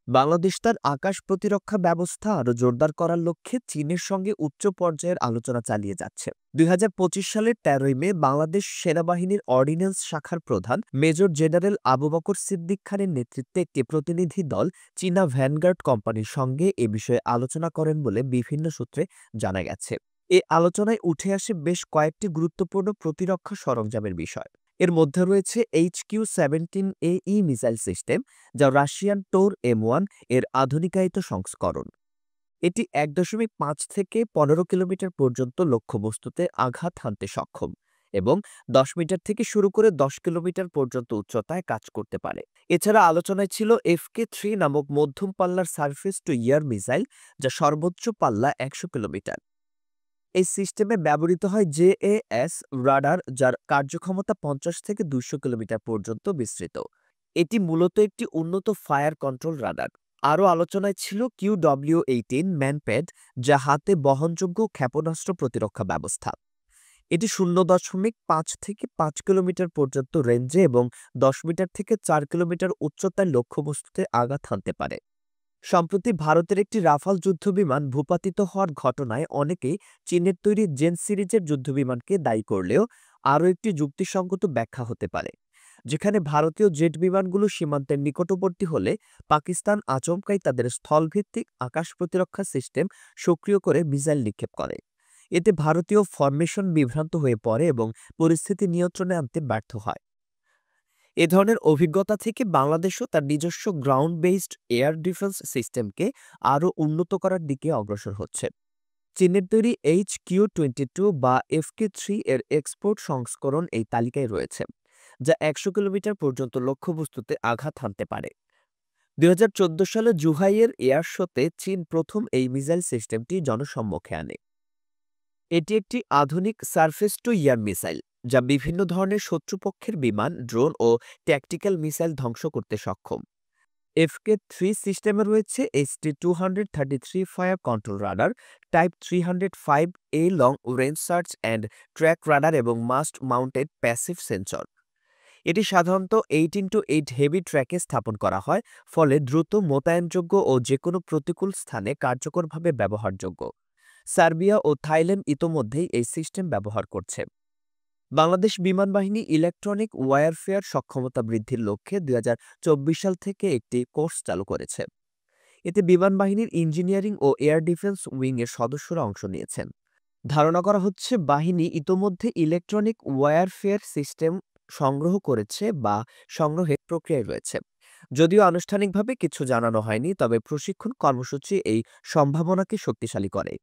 বাংলাদেশ তার আকাশ প্রতিরক্ষা ব্যবস্থা আরও জোরদার করার লক্ষ্যে চীনের সঙ্গে উচ্চ পর্যায়ের আলোচনা চালিয়ে যাচ্ছে। ২০২৫ সালের ১৩ই মে বাংলাদেশ সেনাবাহিনীর অর্ডিন্যান্স শাখার প্রধান মেজর জেনারেল আবু বকর সিদ্দিক খানের নেতৃত্বে একটি প্রতিনিধি দল চীনা ভ্যানগার্ড কোম্পানির সঙ্গে এ বিষয়ে আলোচনা করেন বলে বিভিন্ন সূত্রে জানা গেছে। এ আলোচনায় উঠে আসে বেশ কয়েকটি গুরুত্বপূর্ণ প্রতিরক্ষা সরঞ্জামের বিষয়। এর মধ্যে রয়েছে HQ-17AE মিসাইল সিস্টেম, যা রাশিয়ান টোর M1 এর আধুনিকায়িত সংস্করণ। এটি ১.৫ থেকে ১৫ কিলোমিটার পর্যন্ত লক্ষ্যবস্তুতে আঘাত হানতে সক্ষম এবং ১০ মিটার থেকে শুরু করে ১০ কিলোমিটার পর্যন্ত উচ্চতায় কাজ করতে পারে। এছাড়া আলোচনায় ছিল FK-3 নামক মধ্যম পাল্লার সারফেস টু এয়ার মিসাইল, যা সর্বোচ্চ পাল্লা ১০০ কিলোমিটার। এই সিস্টেমে ব্যবহৃত হয় JAS রাডার, যার কার্যক্ষমতা ৫০ থেকে ২০০ কিলোমিটার পর্যন্ত বিস্তৃত। এটি মূলত একটি উন্নত ফায়ার কন্ট্রোল রাডার। আরও আলোচনায় ছিল QW-18 ম্যানপ্যাড, যা হাতে বহনযোগ্য ক্ষেপণাস্ত্র প্রতিরক্ষা ব্যবস্থা। এটি ০.৫ থেকে ৫ কিলোমিটার পর্যন্ত রেঞ্জে এবং ১০ মিটার থেকে ৪ কিলোমিটার উচ্চতায় লক্ষ্যবস্তুতে আঘাত হানতে পারে। সম্প্রতি ভারতের একটি রাফাল যুদ্ধবিমান ভূপাতিত হওয়ার ঘটনায় অনেকেই চীনের তৈরি জেন সিরিজের যুদ্ধবিমানকে দায়ী করলেও আরও একটি যুক্তিসঙ্গত ব্যাখ্যা হতে পারে, যেখানে ভারতীয় জেট বিমানগুলো সীমান্তের নিকটবর্তী হলে পাকিস্তান আচমকাই তাদের স্থলভিত্তিক আকাশ প্রতিরক্ষা সিস্টেম সক্রিয় করে মিসাইল নিক্ষেপ করে। এতে ভারতীয় ফরমেশন বিভ্রান্ত হয়ে পড়ে এবং পরিস্থিতি নিয়ন্ত্রণে আনতে ব্যর্থ হয়। এ ধরনের অভিজ্ঞতা থেকে বাংলাদেশও তার নিজস্ব গ্রাউন্ড বেসড এয়ার ডিফেন্স সিস্টেমকে আরও উন্নত করার দিকে অগ্রসর হচ্ছে। চীনের তৈরি HQ-22 বা FK-3 এর এক্সপোর্ট সংস্করণ এই তালিকায় রয়েছে, যা ১০০ কিলোমিটার পর্যন্ত লক্ষ্যবস্তুতে আঘাত হানতে পারে। ২০১৪ সালে জুহাইয়ের এয়ার শোতে চীন প্রথম এই মিসাইল সিস্টেমটি জনসম্মুখে আনে। এটি একটি আধুনিক সারফেস টু এয়ার মিসাইল, যা বিভিন্ন ধরনের শত্রুপক্ষের বিমান, ড্রোন ও ট্যাকটিক্যাল মিসাইল ধ্বংস করতে সক্ষম। FK-3 সিস্টেমে রয়েছে HT-233 fire control radar, type 305A long range search and track radar এবং মাস্ট মাউন্টেড প্যাসিভ সেন্সর। এটি সাধারণত 18-8 হেভি ট্র্যাকে স্থাপন করা হয়, ফলে দ্রুত মোতায়েনযোগ্য ও যেকোনো প্রতিকূল স্থানে কার্যকরভাবে ব্যবহারযোগ্য। সার্বিয়া ও থাইল্যান্ড ইতোমধ্যেই এই সিস্টেম ব্যবহার করছে। বাংলাদেশ বিমান বাহিনী ইলেকট্রনিক ওয়ারফেয়ার সক্ষমতা বৃদ্ধির লক্ষ্যে ২০২৪ সাল থেকে একটি কোর্স চালু করেছে। এতে বিমান বাহিনীর ইঞ্জিনিয়ারিং ও এয়ার ডিফেন্স উইংয়ের সদস্যরা অংশ নিয়েছেন। ধারণা করা হচ্ছে বাহিনী ইতোমধ্যে ইলেকট্রনিক ওয়ারফেয়ার সিস্টেম সংগ্রহ করেছে বা সংগ্রহের প্রক্রিয়ায় রয়েছে। যদিও আনুষ্ঠানিকভাবে কিছু জানানো হয়নি, তবে প্রশিক্ষণ কর্মসূচি এই সম্ভাবনাকে শক্তিশালী করে।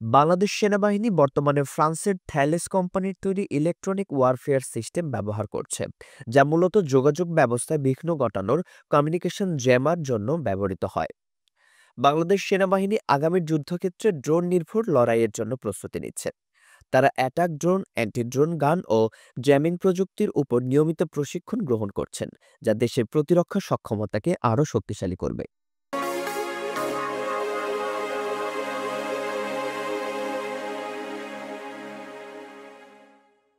বাংলাদেশ সেনাবাহিনী বর্তমানে ফ্রান্সের থ্যালেস কোম্পানির তৈরি ইলেকট্রনিক ওয়ারফেয়ার সিস্টেম ব্যবহার করছে, যা মূলত যোগাযোগ ব্যবস্থায় বিঘ্ন ঘটানোর কমিউনিকেশন জ্যামার জন্য ব্যবহৃত হয়। বাংলাদেশ সেনাবাহিনী আগামী যুদ্ধক্ষেত্রে ড্রোন নির্ভর লড়াইয়ের জন্য প্রস্তুতি নিচ্ছে। তারা অ্যাটাক ড্রোন, অ্যান্টি ড্রোন গান ও জ্যামিং প্রযুক্তির উপর নিয়মিত প্রশিক্ষণ গ্রহণ করছেন, যা দেশের প্রতিরক্ষা সক্ষমতাকে আরও শক্তিশালী করবে।